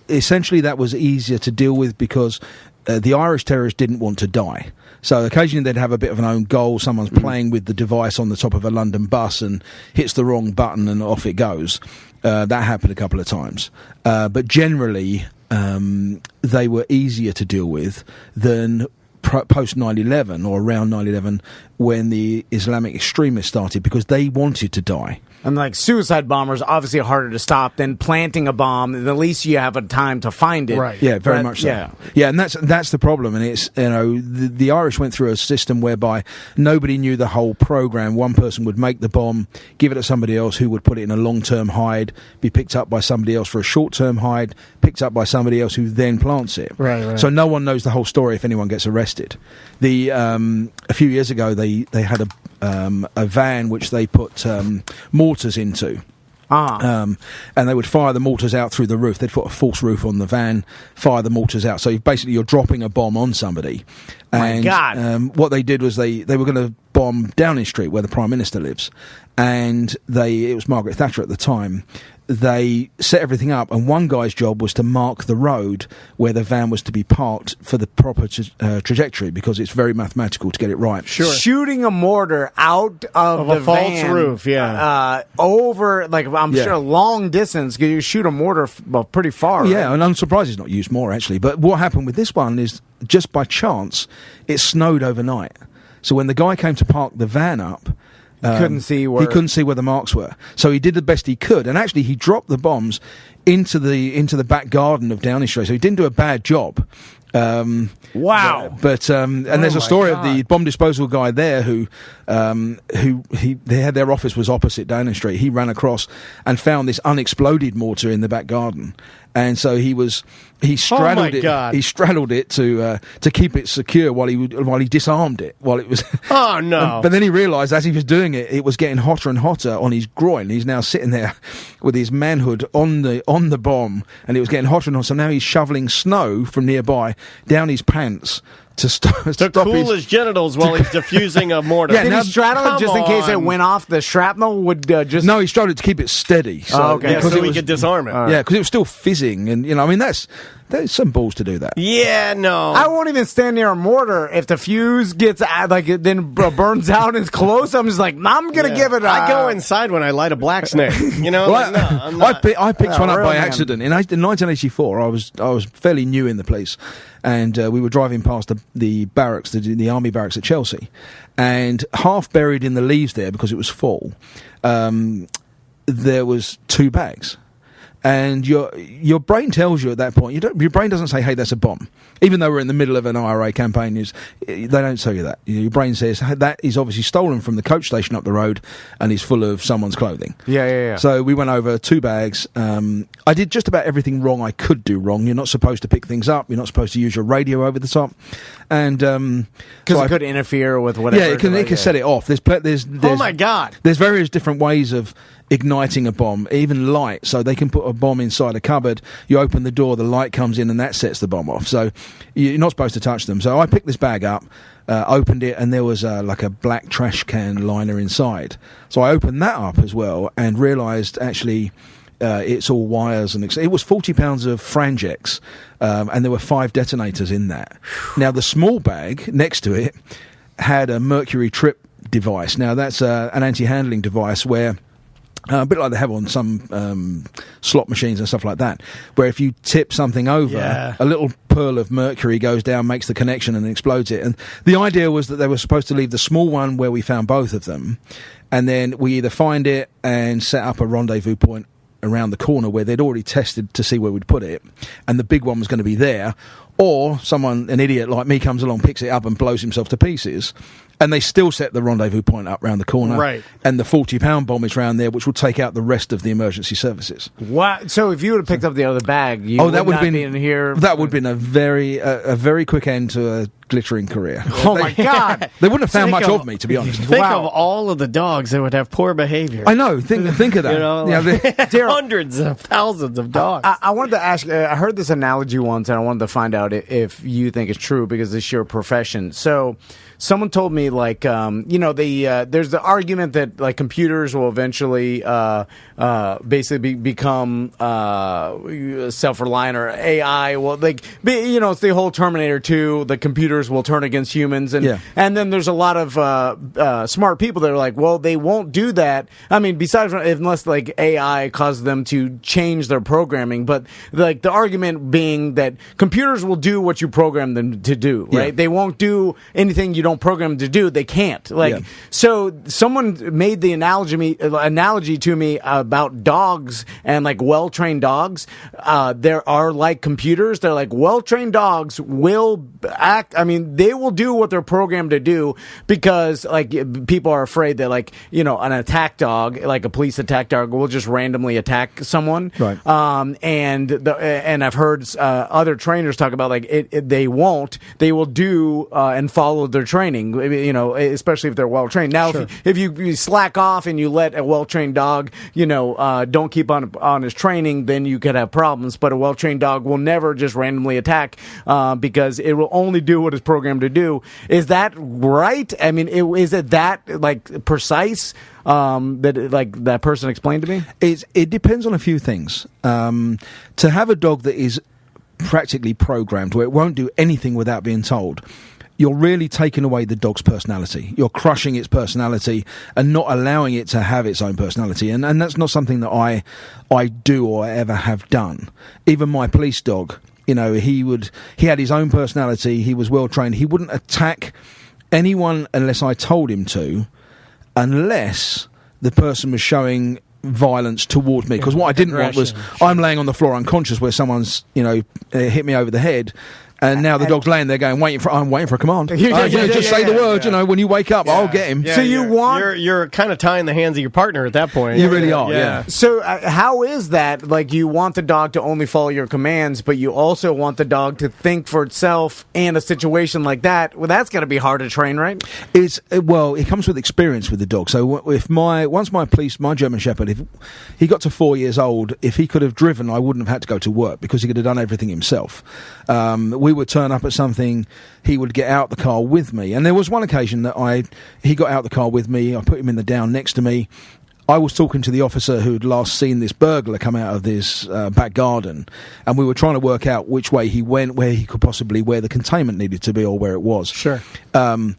Essentially, that was easier to deal with because the Irish terrorists didn't want to die. So occasionally they'd have a bit of an own goal. Someone's playing with the device on the top of a London bus and hits the wrong button and off it goes. That happened a couple of times. But generally, they were easier to deal with than post 9/11 or around 9/11 when the Islamic extremists started, because they wanted to die.
And like suicide bombers, obviously harder to stop than planting a bomb. At least you have a time to find it.
Right.
Yeah, very much so. Yeah, and that's the problem. And it's the Irish went through a system whereby nobody knew the whole program. One person would make the bomb, give it to somebody else who would put it in a long-term hide, be picked up by somebody else for a short-term hide, picked up by somebody else who then plants it.
Right.
So no one knows the whole story if anyone gets arrested. A few years ago they had a van which they put mortars into. And they would fire the mortars out through the roof. They'd put a false roof on the van, fire the mortars out. So basically you're dropping a bomb on somebody. And,
my God.
What they did was they were going to bomb Downing Street, where the Prime Minister lives. And it was Margaret Thatcher at the time. They set everything up, and one guy's job was to mark the road where the van was to be parked for the proper trajectory, because it's very mathematical to get it right.
Sure.
Shooting a mortar out of the
a false
van,
roof,
over, I'm sure, a long distance, because you shoot a mortar pretty far.
Yeah,
right?
and I'm surprised it's not used more, actually. But what happened with this one is, just by chance, it snowed overnight. So when the guy came to park the van up,
he couldn't see where
the marks were. So he did the best he could, and actually he dropped the bombs into the back garden of Downing Street. So he didn't do a bad job.
Wow!
But there's a story of the bomb disposal guy there who they had their office was opposite Downing Street. He ran across and found this unexploded mortar in the back garden, and so he straddled it. He straddled it to keep it secure while he disarmed it while it was.
Oh no!
But then he realised as he was doing it, it was getting hotter and hotter on his groin. He's now sitting there with his manhood on the bomb, and it was getting hotter and hotter. So now he's shoveling snow from nearby down his pants to
cool his genitals while he's diffusing a mortar.
Did he straddle it just in case it went off? The shrapnel would just...
No, he straddled it to keep it steady. So,
so he could disarm it.
Yeah, because it was still fizzing, and there's some balls to do that.
Yeah, no.
I won't even stand near a mortar if the fuse gets then burns out and it's close. I'm just like, I'm gonna give it.
I go inside when I light a black snake.
I picked one up by accident in 1984. I was fairly new in the place, and we were driving past the barracks, the army barracks at Chelsea, and half buried in the leaves there because it was fall. there was 2 bags. And your brain tells you at that point, your brain doesn't say, hey, that's a bomb. Even though we're in the middle of an IRA campaign, they don't tell you that. Your brain says, hey, that is obviously stolen from the coach station up the road and is full of someone's clothing.
Yeah.
So we went over 2 bags. I did just about everything wrong I could do wrong. You're not supposed to pick things up. You're not supposed to use your radio over the top. And
because it could interfere with whatever.
Yeah, it can set it off. There's
oh my God.
There's various different ways of igniting a bomb, even light. So they can put a bomb inside a cupboard. You open the door, the light comes in, and that sets the bomb off. So you're not supposed to touch them. So I picked this bag up, opened it, and there was like a black trash can liner inside. So I opened that up as well and realised actually it's all wires and it was 40 pounds of Frangex, and there were 5 detonators in that. Now the small bag next to it had a mercury trip device. Now that's an anti-handling device where a bit like they have on some slot machines and stuff like that, where if you tip something over, a little pearl of mercury goes down, makes the connection and explodes it. And the idea was that they were supposed to leave the small one where we found both of them, and then we either find it and set up a rendezvous point around the corner where they'd already tested to see where we'd put it, and the big one was going to be there, or an idiot like me comes along, picks it up and blows himself to pieces. And they still set the rendezvous point up round the corner.
Right.
And the 40-pound bomb is round there, which will take out the rest of the emergency services.
What? So if you would have picked up the other bag, you would
that would
not
have
be in here.
That would have been a very quick end to a glittering career.
Oh my God!
They wouldn't have found much of me, to be honest.
Think of all of the dogs that would have poor behavior.
I know. Think of that.
You know, hundreds of thousands of dogs.
I wanted to ask. I heard this analogy once, and I wanted to find out if you think it's true because it's your profession. So, someone told me, like, there's the argument that like computers will eventually basically become self-reliant, or AI will it's the whole Terminator 2. The computers will turn against humans, and then there's a lot of smart people that are like, well, they won't do that. I mean, besides unless like AI causes them to change their programming, but like the argument being that computers will do what you program them to do, right?
Yeah.
They won't do anything you don't program them to do. They can't. So someone made the analogy to me about dogs and like well-trained dogs. There are like computers. They're like well-trained dogs will act. I mean, they will do what they're programmed to do because like people are afraid that an attack dog, like a police attack dog, will just randomly attack someone.
Right.
And I've heard other trainers talk about they won't. They will do and follow their training. Especially if they're well trained. Now,
Sure.
if you slack off and you let a well trained dog, don't keep on his training, then you could have problems. But a well trained dog will never just randomly attack because it will only do what it's programmed to do. Is that right? I mean, is it that precise that person explained to me?
It depends on a few things. To have a dog that is practically programmed, where it won't do anything without being told, you're really taking away the dog's personality. You're crushing its personality and not allowing it to have its own personality. And that's not something that I do or ever have done. Even my police dog, he had his own personality. He was well trained. He wouldn't attack anyone unless I told him to, unless the person was showing violence toward me. Because what I didn't want was I'm laying on the floor unconscious where someone's hit me over the head. And now the dog's laying there going, I'm waiting for a command. Just say the word, when you wake up, I'll get him.
Yeah,
so
you're kind of tying the hands of your partner at that point.
You really are, yeah.
So how is that? Like, you want the dog to only follow your commands, but you also want the dog to think for itself in a situation like that. Well, that's got to be hard to train, right?
It comes with experience with the dog. So if my German Shepherd, if he got to 4 years old, if he could have driven, I wouldn't have had to go to work because he could have done everything himself. We would turn up at something, he would get out the car with me. And there was one occasion that he got out the car with me, I put him in the down next to me. I was talking to the officer who'd last seen this burglar come out of this back garden, and we were trying to work out which way he went, where the containment needed to be or where it was.
Sure.
And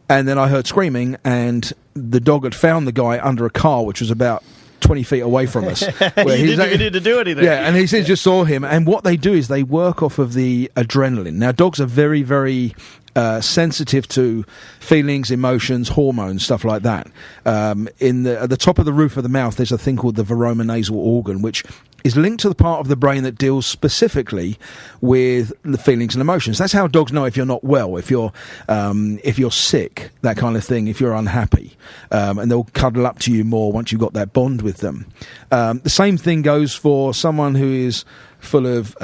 then I heard screaming, and the dog had found the guy under a car, which was about 20 feet away from us.
Where you didn't even need to do anything.
Yeah, and he said just saw him. And what they do is they work off of the adrenaline. Now, dogs are very, very sensitive to feelings, emotions, hormones, stuff like that. At the top of the roof of the mouth, there's a thing called the veromonasal organ, which is linked to the part of the brain that deals specifically with the feelings and emotions. That's how dogs know if you're not well, if you're sick, that kind of thing, if you're unhappy. And they'll cuddle up to you more once you've got that bond with them. The same thing goes for someone who is full of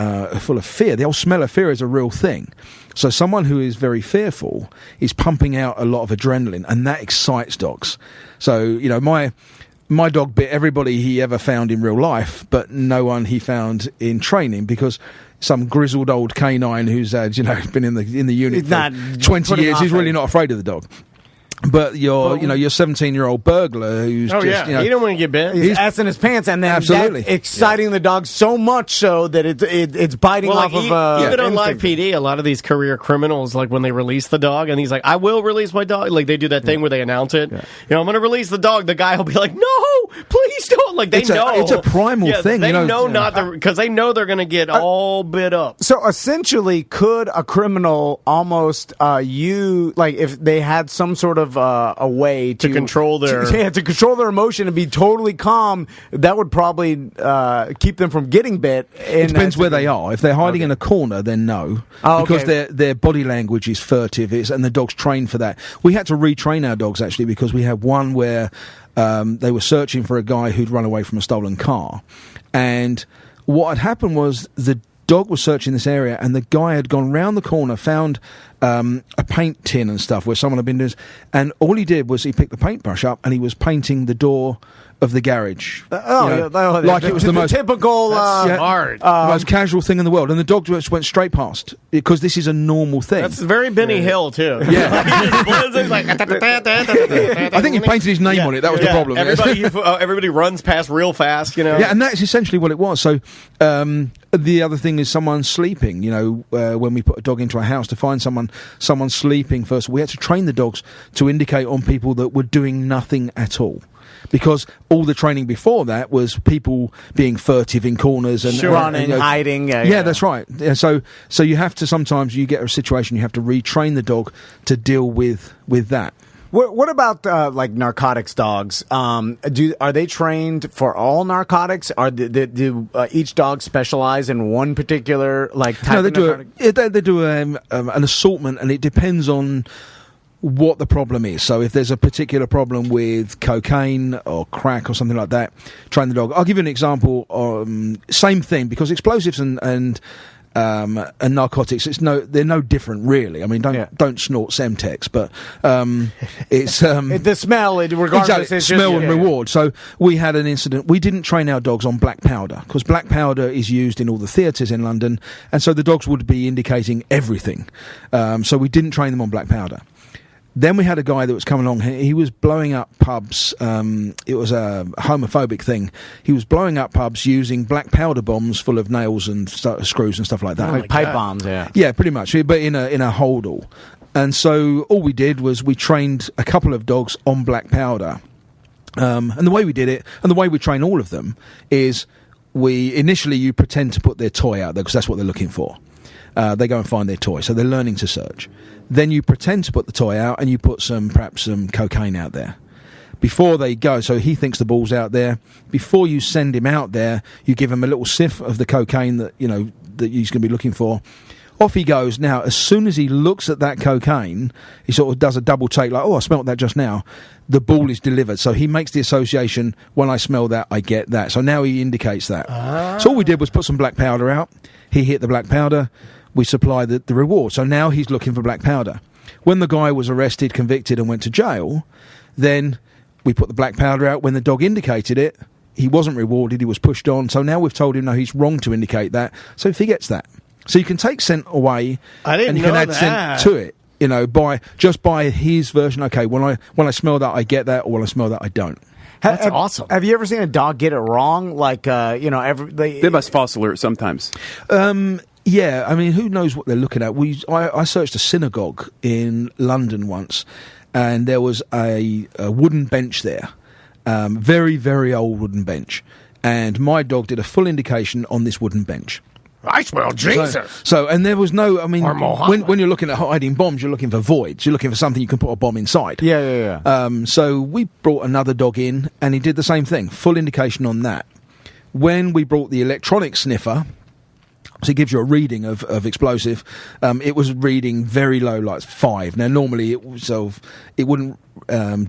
fear. The old smell of fear is a real thing. So someone who is very fearful is pumping out a lot of adrenaline, and that excites dogs. So, you know, my dog bit everybody he ever found in real life, but no one he found in training, because some grizzled old canine who's been in the unit for 20 years, he's really not afraid of the dog. But your 17-year-old burglar who's
you don't want to get bit.
He's ass in his pants, and then
absolutely
that's exciting the dog so much so that it's biting off of.
Even on live PD, a lot of these career criminals, like when they release the dog, and he's like, "I will release my dog." Like they do that thing where they announce it. Yeah. You know, I'm going to release the dog. The guy will be like, "No, please don't!" Like they know
it's a primal thing.
They know not to, because they know they're going to get all bit up.
So essentially, could a criminal almost if they had some sort of a way to
control
to control their emotion and be totally calm, that would probably keep them from getting bit.
It depends where they are. If they're hiding in a corner, then no, because their body language is furtive, and the dog's trained for that. We had to retrain our dogs actually, because we had one where they were searching for a guy who'd run away from a stolen car, and what had happened was the dog was searching this area, and the guy had gone round the corner, found a paint tin and stuff where someone had been doing, and all he did was he picked the paintbrush up and he was painting the door of the garage. Like it was the most
typical,
most casual thing in the world, and the dog just went straight past, because this is a normal thing.
That's very Benny Hill too.
Yeah, I think he painted his name on it. That was the problem.
Everybody runs past real fast, you know.
Yeah, and that's essentially what it was. So the other thing is someone sleeping. You know, when we put a dog into a house to find someone sleeping first, we had to train the dogs to indicate on people that were doing nothing at all. Because all the training before that was people being furtive in corners and
running, hiding.
Yeah, that's right. Yeah, so you have to, sometimes you get a situation you have to retrain the dog to deal with that.
What about like narcotics dogs? Are they trained for all narcotics? Do each dog specialize in one particular type of narcotic?
They do an assortment, and it depends on what the problem is. So if there's a particular problem with cocaine or crack or something like that, train the dog. I'll give you an example. Same thing, because explosives and narcotics, they're no different really. I mean, don't snort Semtex, but it's
the smell. Regardless,
exactly, smell and reward. So we had an incident. We didn't train our dogs on black powder, because black powder is used in all the theatres in London, and so the dogs would be indicating everything. So we didn't train them on black powder. Then we had a guy that was coming along. He was blowing up pubs. It was a homophobic thing. He was blowing up pubs using black powder bombs full of nails and screws and stuff like that.
Like pipe bombs, yeah.
Yeah, pretty much, but in a holdall. And so all we did was we trained a couple of dogs on black powder. And the way we did it, and the way we train all of them, is you pretend to put their toy out there, because that's what they're looking for. They go and find their toy, so they're learning to search. Then you pretend to put the toy out, and you put perhaps some cocaine out there. Before they go, so he thinks the ball's out there. Before you send him out there, you give him a little sniff of the cocaine that he's going to be looking for. Off he goes. Now, as soon as he looks at that cocaine, he sort of does a double take, like, oh, I smelt that just now. The ball is delivered. So he makes the association, when I smell that, I get that. So now he indicates that. So all we did was put some black powder out. He hit the black powder. We supply the reward. So now he's looking for black powder. When the guy was arrested, convicted, and went to jail, then we put the black powder out. When the dog indicated it, he wasn't rewarded, he was pushed on. So now we've told him, no, he's wrong to indicate that. So he gets that. So you can take scent away, and you can add scent to it, by his version. Okay, when I smell that, I get that, or when I smell that, I don't.
That's awesome.
Have you ever seen a dog get it wrong?
They must false alert sometimes.
Yeah, I mean, who knows what they're looking at? I searched a synagogue in London once, and there was a wooden bench there, very, very old wooden bench, and my dog did a full indication on this wooden bench.
I smell Jesus.
So and there was no, I mean,
Or Mohammed.
when you're looking at hiding bombs, you're looking for voids. You're looking for something you can put a bomb inside.
Yeah.
So we brought another dog in, and he did the same thing. Full indication on that. When we brought the electronic sniffer, so it gives you a reading of explosive. It was reading very low, like 5. Now, normally it wouldn't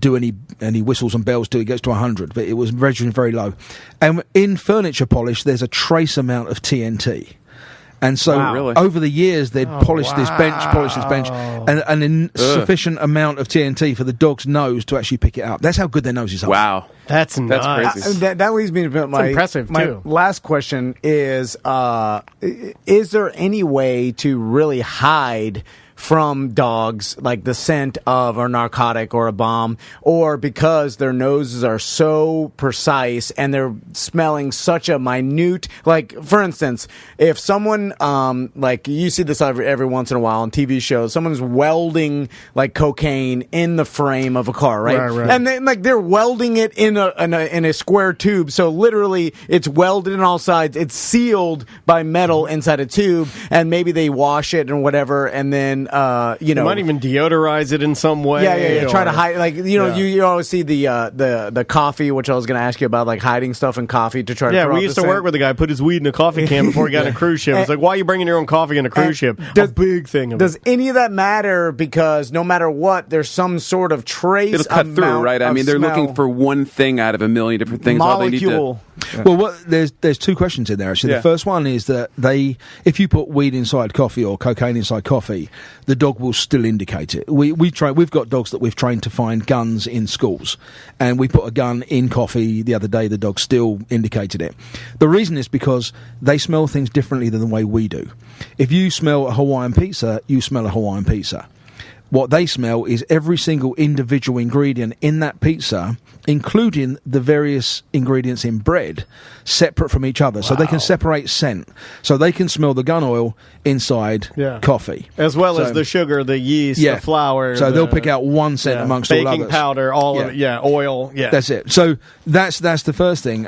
do any whistles and bells till it gets to 100, but it was registering very low. And in furniture polish, there's a trace amount of TNT. And so over the years, they'd polish this bench, and in sufficient amount of TNT for the dog's nose to actually pick it up. That's how good their noses are.
Wow.
That's nuts.
crazy.
That leads me to my
impressive,
my
too.
last question is there any way to really hide from dogs, like the scent of a narcotic or a bomb, or because their noses are so precise and they're smelling such a minute, like, for instance, if someone, like, you see this every once in a while on TV shows, someone's welding, like, cocaine in the frame of a car, right?
Right.
And then, like, they're welding it in a square tube, so literally it's welded on all sides, it's sealed by metal inside a tube, and maybe they wash it and whatever, and then you
might even deodorize it in some way.
Yeah. Try to hide, like, you always see the coffee, which I was going to ask you about, like hiding stuff in coffee to try to.
Yeah,
throw
we
out
used
the
to work
scent.
with a guy put his weed in a coffee can before he got on a cruise ship. It's like, why are you bringing your own coffee on a cruise ship? A big thing.
Does any of that matter? Because no matter what, there's some sort of trace.
It'll cut through, right? I mean, they're
smell.
looking for one thing out of a million different things. All they need
Molecule.
Well, there's 2 questions in there, actually.
Yeah.
The first one is that if you put weed inside coffee or cocaine inside coffee, the dog will still indicate it. We've got dogs that we've trained to find guns in schools, and we put a gun in coffee the other day, the dog still indicated it. The reason is because they smell things differently than the way we do. If you smell a Hawaiian pizza, you smell a Hawaiian pizza. What they smell is every single individual ingredient in that pizza, including the various ingredients in bread, separate from each other. So they can separate scent. So they can smell the gun oil inside coffee.
As well as the sugar, the yeast, the flour.
So they'll pick out one scent amongst all others.
Baking powder, all of it. Yeah, oil. Yeah.
That's it. So that's the first thing.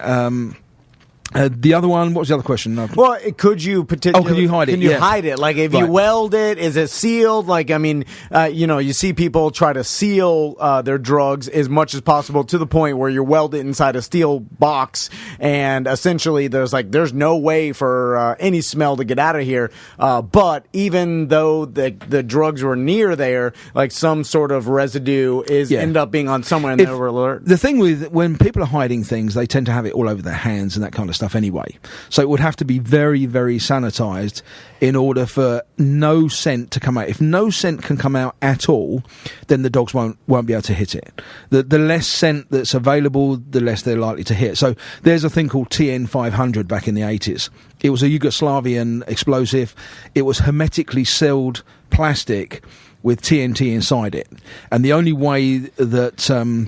The other one, what was the other question?
Well, could you particularly?
Can you hide it?
Can you hide it? Like, if you weld it, is it sealed? Like, I mean, you see people try to seal their drugs as much as possible to the point where you weld it inside a steel box, and essentially there's no way for any smell to get out of here. But even though the drugs were near there, like some sort of residue end up being on somewhere, and they were alert.
The thing with when people are hiding things, they tend to have it all over their hands and that kind of stuff anyway. So it would have to be very, very sanitized in order for no scent to come out. If no scent can come out at all, then the dogs won't be able to hit it. The less scent that's available, the less they're likely to hit. So there's a thing called TN 500 back in the 80s. It was a Yugoslavian explosive. It was hermetically sealed plastic with TNT inside it. And the only way that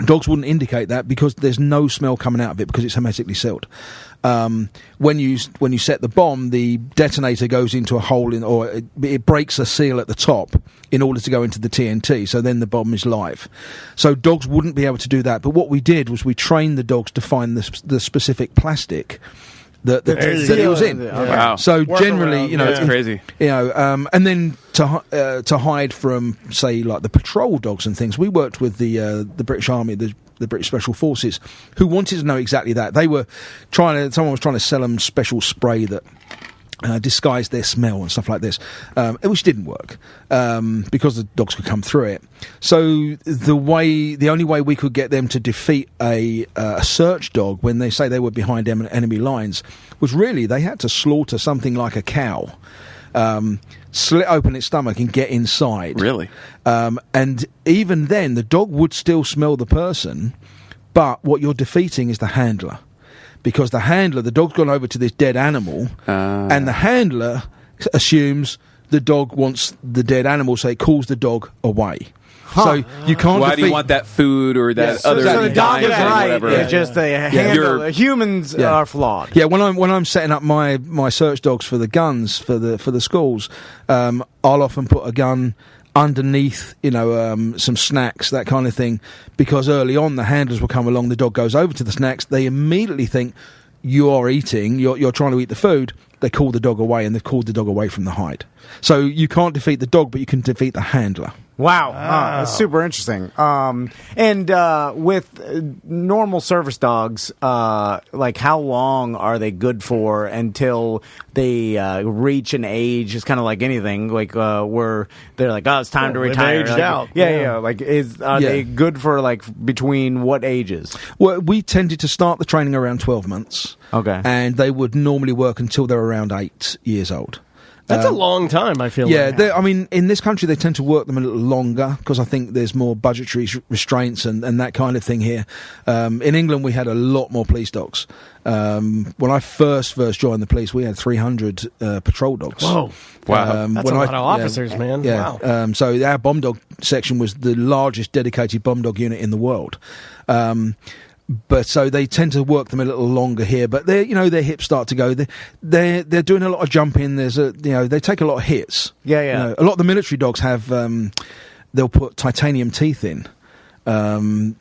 dogs wouldn't indicate that, because there's no smell coming out of it because it's hermetically sealed. When you set the bomb, the detonator goes into a hole or it breaks a seal at the top in order to go into the TNT. So then the bomb is live. So dogs wouldn't be able to do that. But what we did was we trained the dogs to find the specific plastic that it was in.
Wow.
So generally,
that's crazy.
And then to hide from, say, like the patrol dogs and things, we worked with the British Army, the British Special Forces, who wanted to know exactly that. Someone was trying to sell them special spray that disguised their smell and stuff like this, which didn't work because the dogs could come through it. So the only way we could get them to defeat a search dog when they say they were behind enemy lines was really they had to slaughter something like a cow, slit open its stomach and get inside.
Really?
And even then, the dog would still smell the person, but what you're defeating is the handler. Because the dog's gone over to this dead animal, and the handler assumes the dog wants the dead animal, so it calls the dog away. Huh. So you can't.
Why do you want that food or that other?
So the dog is right.
Whatever.
It's just the handler. Humans are flawed.
Yeah, when I'm setting up my search dogs for the guns for the schools, I'll often put a gun underneath, some snacks, that kind of thing, because early on the handlers will come along, the dog goes over to the snacks, they immediately think you are eating, you're trying to eat the food, they call the dog away, and they've called the dog away from the hide. So you can't defeat the dog, but you can defeat the handler.
Wow, that's super interesting. And with normal service dogs, like how long are they good for until they reach an age? It's kind of like anything, like where they're like, oh, it's time to retire.
Aged
like,
out.
Yeah. Like, are they good for like between what ages?
Well, we tended to start the training around 12 months.
Okay,
and they would normally work until they're around 8 years old.
That's a long time, I feel like.
Yeah, I mean, in this country, they tend to work them a little longer because I think there's more budgetary restraints and that kind of thing here. In England, we had a lot more police dogs. When I first joined the police, we had 300 patrol dogs.
Whoa. Wow. That's a lot of officers, man.
Yeah.
Wow.
So our bomb dog section was the largest dedicated bomb dog unit in the world. But so they tend to work them a little longer here, but their hips start to go. They're doing a lot of jumping. They take a lot of hits.
Yeah.
A lot of the military dogs have. They'll put titanium teeth in,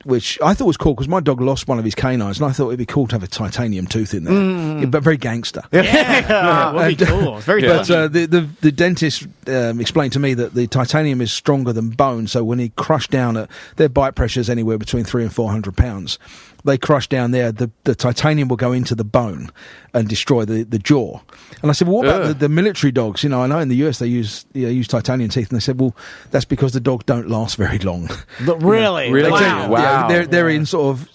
which I thought was cool because my dog lost one of his canines, and I thought it'd be cool to have a titanium tooth in there. But very gangster.
Yeah, would be cool. It's very
But
good.
the dentist explained to me that the titanium is stronger than bone, so when he crushed down at their bite pressure is anywhere between 300 and 400 pounds. They crush down there, the titanium will go into the bone and destroy the jaw. And I said, well, what about the military dogs? I know in the US they use titanium teeth, and they said, well, that's because the dogs don't last very long.
But really?
Really?
Wow.
Yeah, they're in sort of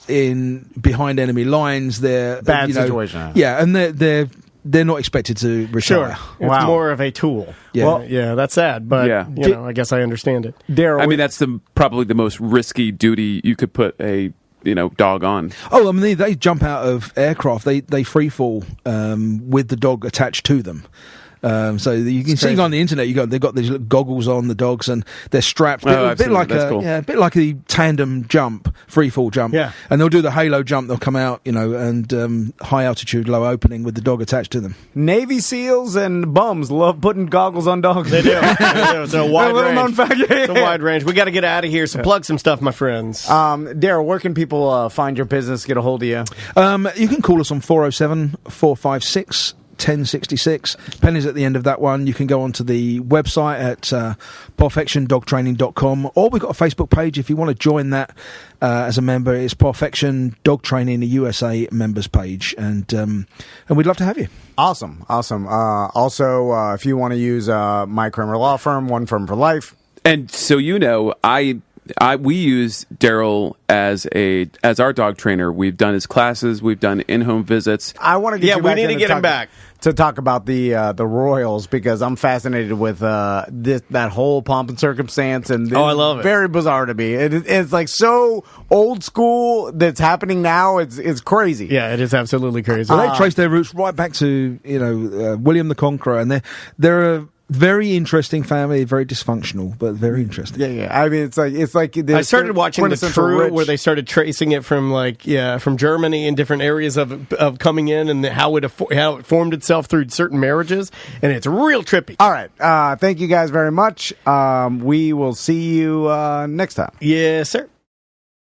behind enemy lines. They're
Bad situation.
Yeah, and they're not expected to retire.
Sure. It's more of a tool.
Yeah.
Well, yeah, that's sad, but
Yeah.
I guess I understand it.
Daryl,
I mean, that's probably the most risky duty you could put a dog on.
Oh, I mean, they jump out of aircraft. They free fall with the dog attached to them. So you can see on the internet, they've got these little goggles on the dogs, and they're strapped. A bit like a bit like the tandem jump, free fall jump.
Yeah.
And they'll do the halo jump. They'll come out, and high altitude, low opening with the dog attached to them.
Navy SEALs and bums love putting goggles on dogs.
They do. It's a wide
little known
range.
fact.
It's a wide range. We got to get out of here, so plug some stuff, my friends.
Daryl, where can people find your business, get a hold of you?
You can call us on 407-456 1066. Pennies at the end of that one. You can go onto the website at perfectiondogtraining.com, or we've got a Facebook page if you want to join that as a member. It's Perfection Dog Training, the USA members page, and we'd love to have you.
Awesome. Also, if you want to use my Kramer Law Firm, one firm for life.
And so we use Daryl as our dog trainer. We've done his classes. We've done in-home visits.
I want to get you back
we need to get him back
to talk about the Royals, because I'm fascinated with that whole pomp and circumstance, and
I love it.
Very bizarre to me. It's like so old school that's happening now. It's crazy.
Yeah, it is absolutely crazy.
So they trace their roots right back to William the Conqueror, and they're a very interesting family, very dysfunctional, but very interesting.
Yeah. I mean, it's like
I started watching The True,
rich.
where they started tracing it from from Germany and different areas of coming in, and how it formed itself through certain marriages, and it's real trippy.
All right. Thank you guys very much. We will see you next time.
Yes, sir.